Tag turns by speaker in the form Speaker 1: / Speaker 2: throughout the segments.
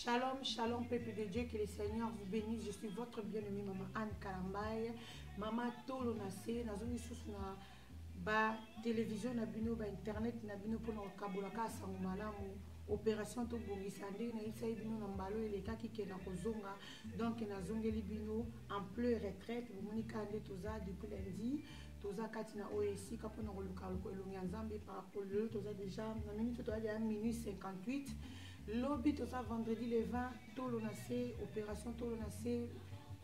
Speaker 1: Shalom, shalom, peuple de Dieu, que le Seigneur vous bénisse. Je suis votre bien-aimée, Maman Anne Kalambaye. Maman Tolo Nassé, Nazoni sous na ba télévision, na bino, ba internet, na bino pour nos kabolaka sangumalamu. Opération to bongisande, na isa bino na mbalo eleka ki na kozonga. Donc na zongeli bino en pleure retraite, vous monika ande toza depuis lundi. Toza katina OSI kapona koluka elongi nzambe par rapport le toza déjà na minute to ya minuit 58. Lobby tout ça vendredi le 20 tolo nase opération tolo nase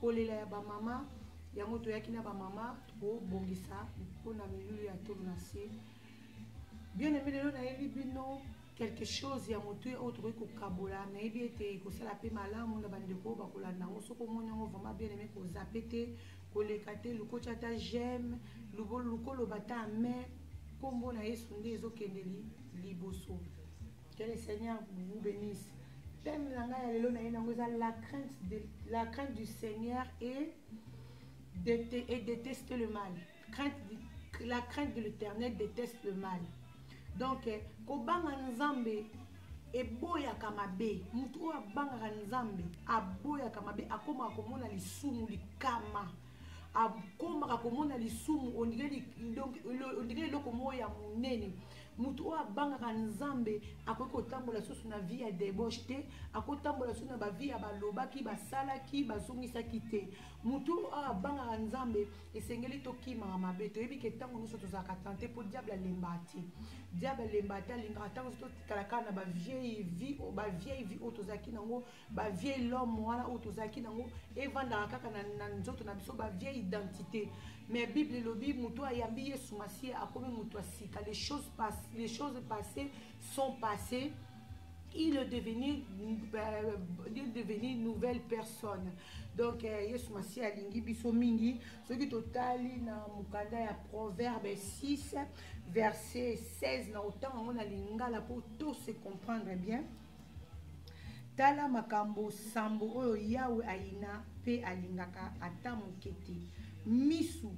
Speaker 1: kolela ya ba mama yango to yakina ba mama o bongisa pona milu ya tolo nase bien aimé lelo na yebi bino quelque chose ya motu autre ko kabola na yebi ete ko sala pe malamu na bandeko ba kolanda ngo soko mona ngo vraiment bien aimé ko zapete ko lekate luko chata j'aime luko lo bata mais kombo na yesu nde ezokendeli liboso. Que le Seigneur vous bénisse. La crainte du Seigneur et déteste le mal. La crainte de l'Éternel déteste le mal. Donc, kobanga nzambe eboya kamabe, mutu abanga nzambe aboya kamabe akoma komona lisumu likama. Akoma komona lisumu on dirait loko moya munene. Mutu abanga nzambe akoko tambola soso na vie ya débauche te akotambola soso na ba vie ya balobaki basalaki bazongisaki te mutu abanga nzambe esengeli tokima mabe to yebi ke tango noso tozaka tante pour diable lembati alinga tango soto kalaka na ba vieille vie otozaki nango ba vieille l'homme wana otozaki nango evanda kaka na nzoto na biso ba vieille identité. Mais Bible lobi mutu ayambi Yesu Masiye akomi mutu asika les choses passées sont passées. Il est devenu nouvelle personne. Donc Yesu Masiye alingi biso mingi soki totali na mukanda ya Proverbe 6 verset 16 na autant on a lingala pour tout se comprendre bien. Tala makambo sambo oyo Yawe aina pe alingaka ata mokete misu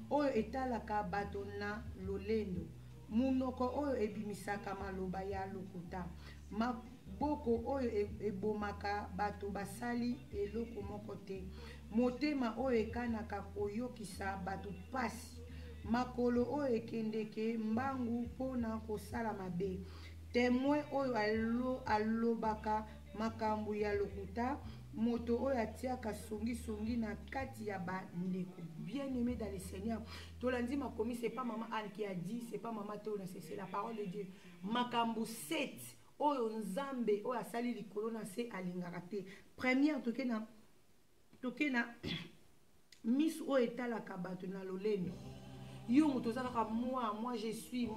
Speaker 1: oyo etalaka bato na lolendo munoko oyo ebimisaka maloba ya lokuta maboko oyo ebomaka bato basali eloko moko te motema oyo ekanaka koyokisa bato pasi makolo oyo ekendeke mbangu mpona kosala mabe témoin oyo alobaka makambo ya lokuta moto oyo atiaka songi na kati ya bandeko. Bien aimé dans le Seigneur, tolandi makomi c'est pas maman Anne qui a dit, c'est pas maman Théona, c'est la parole de Dieu. Makambo 7 oyo nzambe oyo asali likolo na se alingaka te. Première tokena misu oyo etalaka bato na lolendo. Yo moto zalaka moi je suis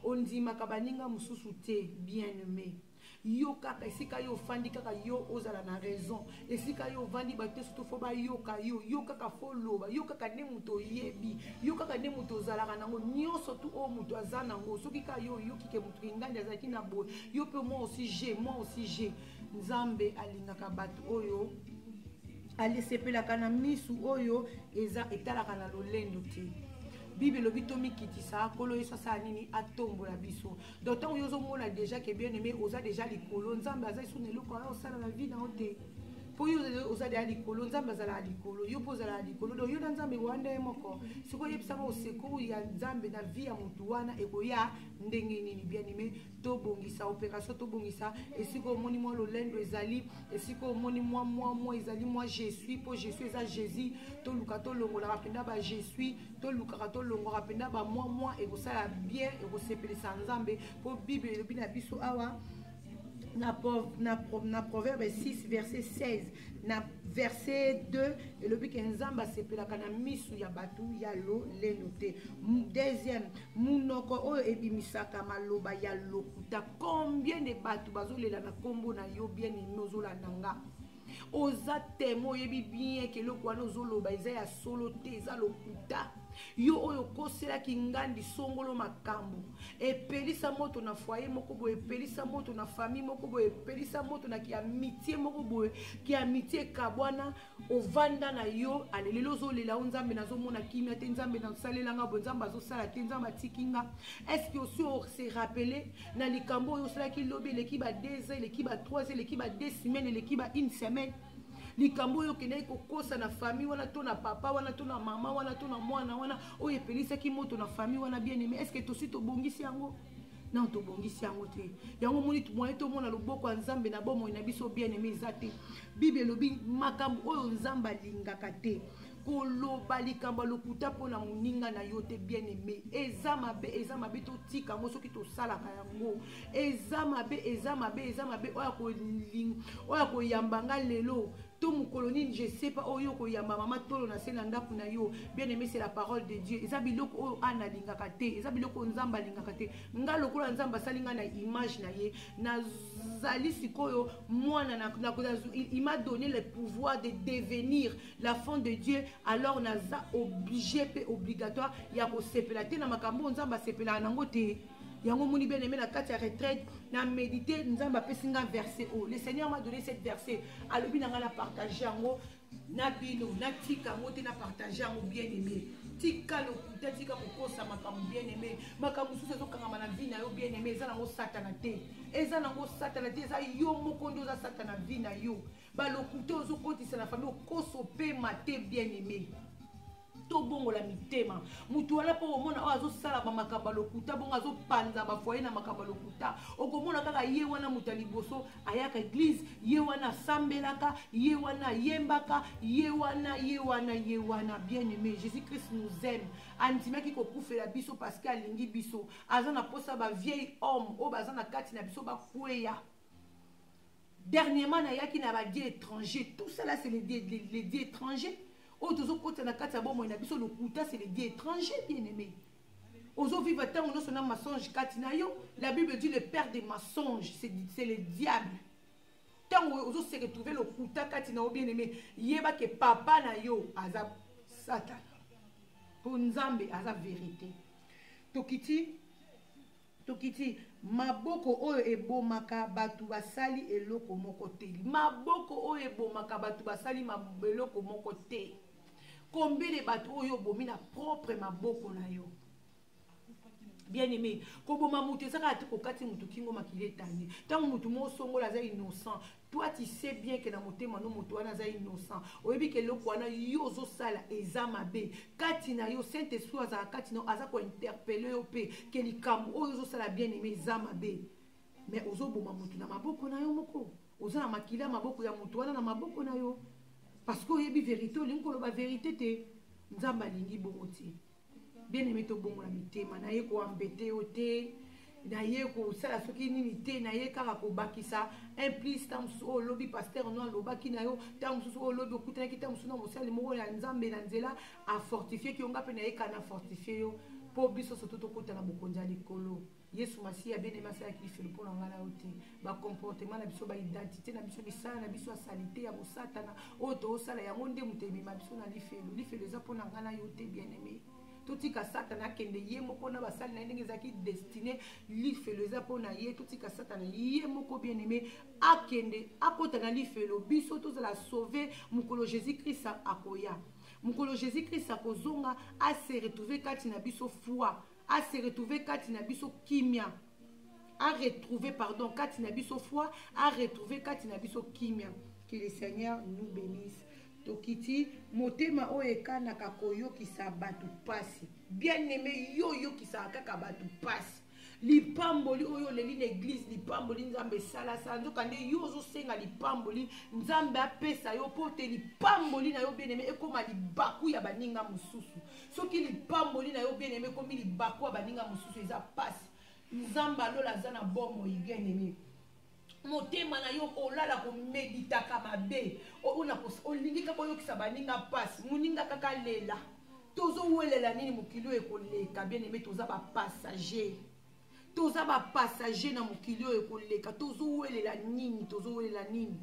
Speaker 1: on dit makabaninga mususu te bien aimé. Yo kaka esika yo fandi kaka yo ozala na raison esika yo vandi bato surtout fo ba yo kaka fo loba yo kaka ne muto yebi yo kaka ne muto zalaka nango nyonso tu o muto azana ngo soki ka yo kike muto ngandi azaki na bo yo pe moi aussi j'ai nzambe alingaka bato oyo alesepelaka na misu oyo eza etalaka na lolendo te. Bible lobi tomi kitisa kolo yeso sa nini atombola biso. D'autant yozo mona déjà que bien aimé oza déjà likolo nzambe aza isu ne loko ala osala la vie na ote. Po yo oza déjà likolo nzambe azala likolo yo pozala likolo do yo na nzambe wanda moko. Siko yebisa mo secours ya nzambe na vie ya mutu wana ekoya ndenge nini bien aimé to bongisa opération to bongisa esiko moni mo lolendo ezali esiko moni moi ezali moi je suis po je suis eza Jésus to luka to longola rapenda ba je suis to luka to longo rapenda ba moi ekosala bien ekosepelisa nzambe po Bible lobi na biso awa na Proverbe 6 verset 16 na verset 2 et le but que nzamba sepelaka na misu ya batu ya lo lenote. Deuxième munoko oyo ebimisaka maloba ya lokuta. Combien de batu bazolela na kombo na yo bien inozola nanga oza temo yebi bien ke lokwana ozoloba eza ya solo te eza lokuta yo oyo koselaki ngandi songolo makambo epelisa moto na foyer moko boye epelisa moto na famille moko boye epelisa moto na ki amitié moko boye ki amitié kabwana ovanda na yo alelelo ozolela o nzambe nazomona kimia te nzambe nasalelanga bo nzambe azosala te nzambe atikinga est-ce que aussi on se rappeler na likambo oyo osalaki lobi eleki ba 2 ans eleki ba 3 ans eleki ba 2 semaines eleki ba 1 semaine likambo oyo kendeki kokosa na famille wana to na papa wana to na mama wana to na mwana wana oyo epelisaki moto na famille wana bien aimé est-ce que tosi tobongisi yango non tobongisi yango te yango moni moye tomona loboko ya nzambe na bomoi na biso bien aimé eza te bible elobi makambo oyo nzambe alingaka te koloba likambo lokuta mpona moninga na yo te bien aimé eza mabe totika yango soki tosalaka yango eza mabe oyo koyambanga lelo to mokolo nini je sais pas oyo koyamba mama tolo na se na ndako na yo bien aimé c'est la parole de Dieu eza biloko oyo ana alingaka te eza biloko nzambe alingaka te nga lokola nzambe asali nga na image na ye nazali sikoyo mwana il m'a donné le pouvoir de devenir l'enfant de Dieu alors naza obligé pe obligatoire ya kosepela te na makambo nzambe asepelaka nango te yango moni bien aimé la kati ya retraite na méditer nzambe apesi nga verset o le Seigneur m'a donné cette verset alobi na nga na partager yango na bino na tika yango te na partager yango bien aimé tika lokuta tika kokosa makambo bien aimé makambo mosusu ezokangama na vie na yo bien aimé eza nango satana te eza yo moko nde oza satana vie na yo balokuta ozokotisa na famille okosa opema te bien aimé tobongola mitema mutu wana po omona o azosala ba makambo lokuta bongo azopanza ba foyer na makambo lokuta okomona kaka ye wana muta liboso ayaka église ye wana sambelaka ye wana yembaka ye wana bien aimé Jésus Christ nous aime antimaki ko kufela biso parce que alingi biso azana posa ba vieil homme o bazana kati na biso ba kweya dernièrement na yaki na ba dieu étranger tout ça là c'est les dieux étrangers. Oh, tous côtés na kati ya bomo na biso lokuta c'est les dieux étrangers bien aimés. Ozo vivre tant on a mensonge kati na yo, la Bible dit le père des mensonges, c'est le diable. Tant ozo se retrouver lokuta kati na bien aimé, yeba ke papa na yo aza satan. Pour nzambe aza vérité. Tokiti maboko oyo ebomaka batu basali eloko moko te. Maboko oyo ebomaka batu basali eloko moko te. Combien de bateaux oyo bomi na propre maboko na yo. Bien aimé, koboma mutu ezaka ati kokati mutu kingo makile tani. Tant mutu mo songo la za innocent. Toi tu sais bien que na motema no mutu wana za innocent. Oyebi ke loko wana yo zo sala eza mabe. Kati na yo Saint Esprit aza kati na aza ko interpeller yo pe ke likambo oyo zo sala bien aimé eza mabe. Mais ozo boma mutu na maboko na yo moko. Oza na makila maboko ya mutu wana na maboko na yo. Parce que yebi vérité olingo loba vérité te nzamba lingi bongo ti bien aimé to bongo la mitema na ye ko embêter ote na ye ko sala soki nini te na ye kaka ko bakisa implice tam so lobby pasteur no lobaki na yo tam so lobby okutana ki tam so no mosali mo ya nzambe na nzela a fortifier ki onga pe na ye kana fortifier yo po biso soto to kutana bokonja likolo Yesu Masiya bien aimé ça qui fait le pour ngala ote ba comportement na biso ba identité na biso bisala na biso salité ya bosatana oto osala ya monde mutemi ma biso na lifelo za pour ngala yote bien aimé totika satana kende ye moko na basali na ndenge zaki destiné lifelo za pour na ye totika satana ye moko bien aimé akende akota na lifelo biso to za la sauver mukolo Jésus Christ akoya mukolo Jésus Christ akozonga a se retrouver kati na biso foi à se retrouver Katina Biso Kimia, à retrouver, pardon, Katina Biso foi, à retrouver Katina Biso Kimia. Que le Seigneur nous bénisse. Tokiti, motema oeka na kakoyo ki sabatu pasi. Bien aimé yo ki sa kakabatu pasi. Lipamboli oyo leli l'église lipamboli nzambe sala sanzo kande yo zo senga lipamboli nzambe apesa yo pote lipamboli na yo bien aimé ekoma libaku ya baninga mususu soki lipamboli na yo bien aimé komi libaku ya baninga mususu eza pasi nzamba lola zana bomo bien aimé motema na yo olala ko medita ka mabe ona ko olingi ka koyo kisa baninga pasi muninga kaka lela tozo welela nini mukilo ekoleka bien aimé toza ba passager toza ba passager na mokili oyo koleka tozo welela nini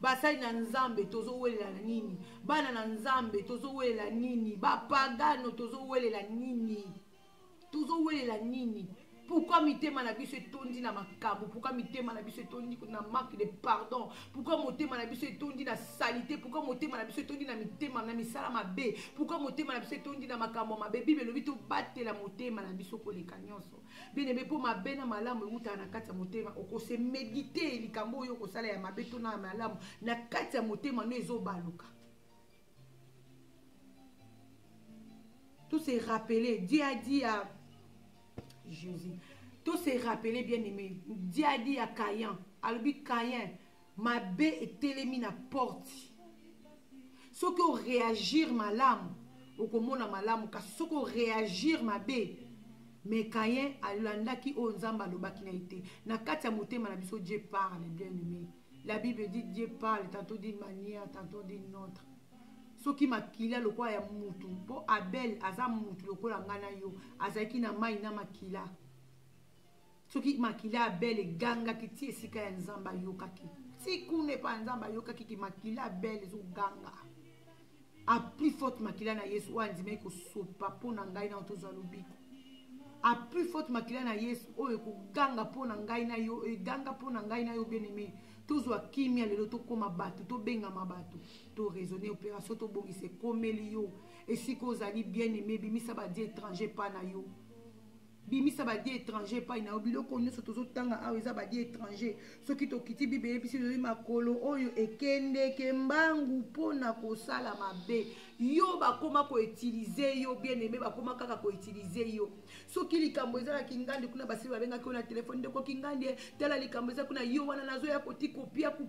Speaker 1: basali na nzambe tozowelela nini, bana na nzambe tozowelela nini, bapagano tozowelela nini, tozowelela nini. Pourquoi mitema na biso etondi na makambo? Pourquoi mitema na biso etondi na manque de pardon? Pourquoi motema na biso etondi na salité? Pourquoi motema na biso etondi na mitema na misala mabe? Pourquoi motema na biso etondi na makambo mabe? Bible lobi to batela motema na biso koleka nyonso. Bien-aimé, po mabe na malamu euta na kati ya motema, okose méditer likambo oyo kosala ya mabe to na malamu na kati ya motema no ezobaluka. Tout se rappeler, Dieu a dit à Jésus. Tout se rappeler, bien aimé. Dieu a dit à Caïn, albi Caïn, ma bé est télémi na porte. Ce que réagir ma lame, au komona ma lame, ce que réagir ma bé. Mais Caïn alanda ki onzamba lobaki na été. Na kati ya motema na biso Dieu parle, bien aimé. La Bible dit Dieu parle tantôt d'une manière, tantôt d'une autre. Soki makila lokola ya mutu po Abel aza mutu lokola ngana yo azaki na mai na makila. Soki makila Abel eganga kiti esika ya nzamba yokaki. Si kune pa nzamba yokaki ki makila Abel zo ganga. A plus forte makila na Yesu wanzime ko sopa po na ngai na otozo lobiko. A plus forte makila na Yesu oyo ko ganga po na ngai na yo eganga po na ngai na yo bien aimé. Toujours kimia lelo to koma bato to benga mabato to raisonner opération to bongise komeli yo et si ko zali bien aimé bimisa ba di étranger pa na yo bimisa ba di étranger pa na obilo ko nyoso tozo tanga awe za ba di étranger soki to kiti bibe bisi zo makolo oyo ekende ke mbangu pona ko sala mabe yo ba koma ko utiliser yo bien aimé ba koma kaka ko utiliser yo soki likambo ezala kingandi kuna basi babenga ko na telefone ndeko kingandi tela likambo ezala kuna yo wana nazo ya koti kopia ku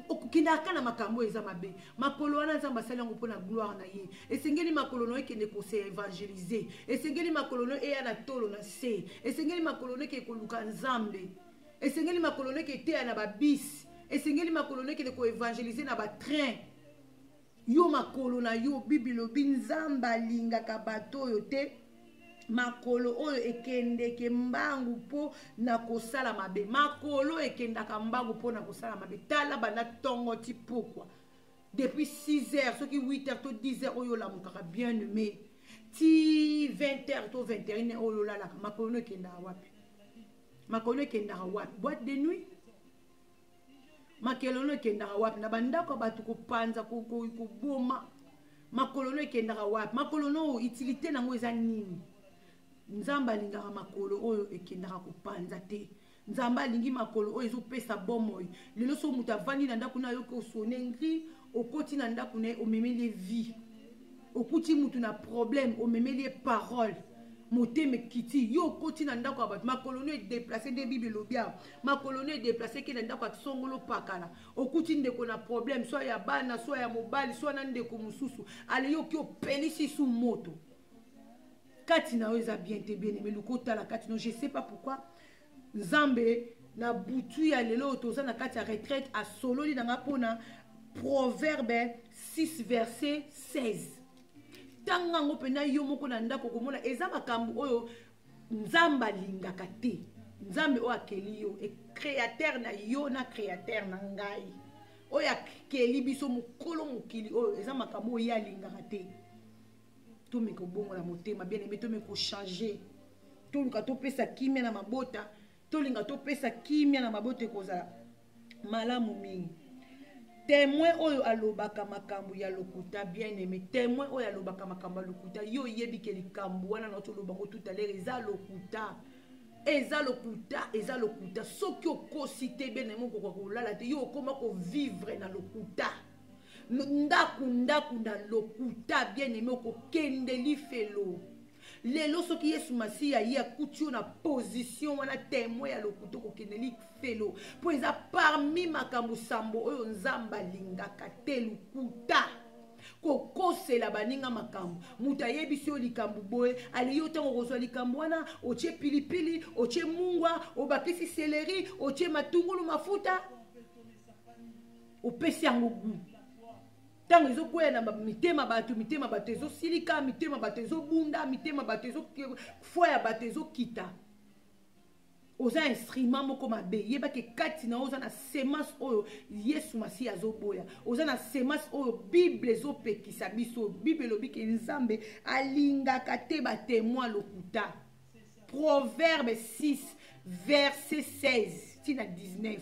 Speaker 1: okukindaka na makambo eza mabe makolo wana nzamba sala ngo pona gloire na ye esengeli makolo no ekende ko se évangéliser esengeli makolo no eya na tolo na se esengeli makolo no ke koluka nzambe esengeli makolo no ke teya na babis esengeli makolo no ke ko évangéliser na ba train yo makolo na yo bibilo binzamba lingaka bato yo te makolo oyo ekende ke mbangu po na kosala mabe makolo ekendaka mbangu po na kosala mabe tala bana tongo ti pourquoi depuis 6h soki 8h to 10h oyo la mukaka bien aimé ti 20h to 21h oyo la makolo ekendaka wapi makolo ekendaka wapi boîte de nuit makolo ekendaka wapi na bandako batu kopanza ko boma makolo ekendaka wapi makolo utilité nango eza nini nzamba lingaka makolo oyo ekendaka kopanza te nzamba lingi makolo oyo ezopesa bomoy lelo so muta vandi na ndako na yo ko sonengri okoti na ndako na omemeli vie okuti mutu na problème omemeli parole moteme kiti yo okoti na ndako abatu makolo no déplacer de bible lobia makolo no déplacer ke na ndako atsongolo pakala okuti ndeko na problème soit ya bana soit ya mobali soit na ndeko mususu ale yo ki opelisi su moto kati na oza bien te bien aimé lukota la kati no je sais pas pourquoi nzambe na butu ya lelo toza na kati ya retraite a solo li nanga pona proverbe 6 verset 16 tanga ngo pena yo moko na ndako komona eza makambo oyo nzamba lingaka te nzambe o akeli yo e créateur na yo na créateur na ngai oyo akeli biso mokolo mokili oyo eza makambo oyo ya lingaka te to meko bongo na motema bien aimé to meko changer to luka to pesa kimia na mabota to linga to pesa kimia na mabota kozala malamu mingi témoin oyo alobaka makambo ya lokuta bien aimé témoin oyo alobaka makambo ya lokuta yo yebi ke likambo wana na to lobango tout à l'heure eza lokuta soki okosi te bien aimé ko kolala te yo okoma ko vivre na lokuta ndaku na lokuta bien aimé okokende lifelo lelo soki Yesu Masiya ye akuti yo na position wana témoin ya lokuta okokende lifelo po eza parmi makambo sambo oyo nzamba lingaka te lokuta kokosela baninga makambo muta yebisi yo likambo boye ali yo tango kozwa likambo wana otie pilipili otie mungwa obakisi céleri otie matungulu mafuta opesi yango gu tango ezokwea na mitema bato ezosilika mitema bato ezobunda mitema bato fwa ya bato ezokita oza instrument moko mabe yeba ke kati na oza na semence oyo Yesu masi azoboya oza na semence oyo Bible ezopekisa biso Bible lobi ke Nzambe alingaka te ba témoin lokuta. Proverbe 6 verset 16 tina 19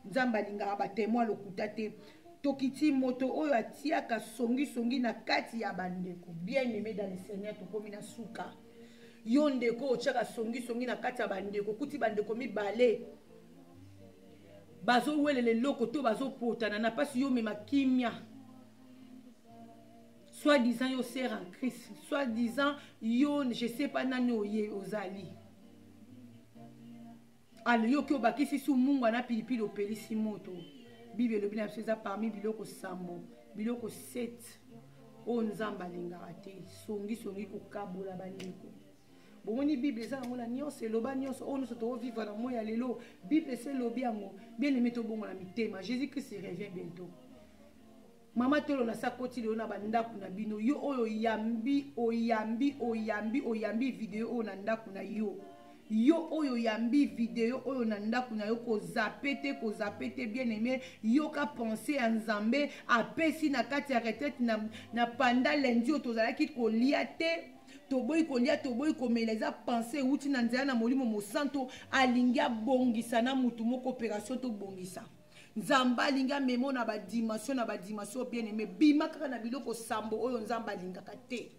Speaker 1: Nzambe alingaka ba témoin lokuta te. Tokiti moto oyo atiaka songi na kati ya bandeko. Bien aimé dans le Seigneur tokomi na suka. Yo ndeko ochaka songi na kati ya bandeko kuti bandeko mibale bazo welele loko to bazo potana na pasi yo mema kimia soit disant yo sert en Christ soit disant yo je sais pas nani oye ozali alors yo ki obakisi su mungu na pilipili opelisi moto Bible lobi na seza parmi biloko sambo biloko 7 o Nzamba lingaka te songi kokabola bandeko. Bomoni Bible ça ngona nyonso eloba nyonso ono soto vivre na moya lelo Bible c'est lobi yango bien aimé to bongo na mitema Jésus Christ revient bientôt. Mama tolo na sakoti leo na bandaku na bino yo oyo oyambi video o na ndaku na yo oyo yambi video oyo na ndaku na yo ko zapete bien aimé yo ka penser à Nzambe apesi na kati ya retraite na panda lundi otozalaki kolia te toboyi kolia toboyi komela eza penser uti na nzela na molimo mosanto alingia bongisa na mutu moko opération to bongisa Nzamba alinga memo na ba dimension bien aimé bima kaka na biloko sambo oyo Nzamba alingaka te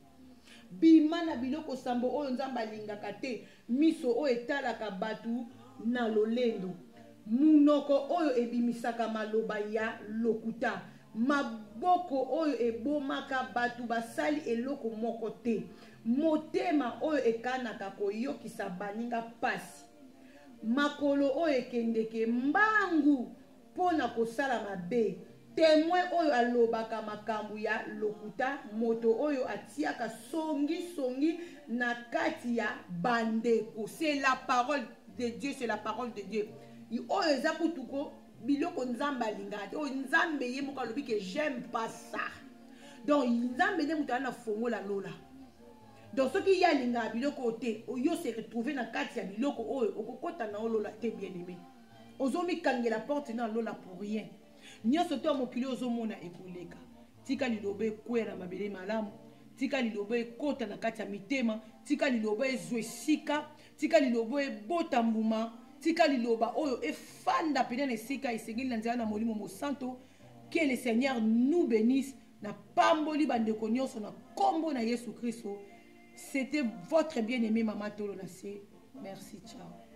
Speaker 1: bima na biloko sambo oyo Nzamba alingaka te miso oyo etalaka batu na lolendo munoko oyo ebimisaka maloba ya lokuta maboko oyo ebomaka batu basali eloko moko te motema oyo ekanaka koyokisa baninga pasi makolo oyo ekendeke mbangu pona kosala mabe témoin oyo alobaka makambo ya lokuta moto oyo atiaka songi na kati ya bandeko. C'est la parole de Dieu, c'est la parole de Dieu. Oyo eza kutuko biloko Nzamba lingaka te oyo Nzambe ye moko alobi ke j'aime pas ça. Donc Nzambe ne mutu ana fongola lola. Donc soki ya lingaka biloko te oyo se retrouver na kati ya biloko oyo okokota na lola te bien aimé. Ozomi kangela porte na lola pour rien. Nyonso to mokili ozomona ekoleka tika liloba ekwera mabele malamu tika liloba ekota na kati ya mitema tika liloba ezwa esika tika liloba ebota mbuma tika liloba oyo efanda pene na esika esengeli na nzela na molimo mosanto. Que le Seigneur nous bénisse na pamboli bandeko nyonso na kombo na Yesu Kristo. C'était votre bien-aimé Maman Tolo Nassé. Merci, ciao.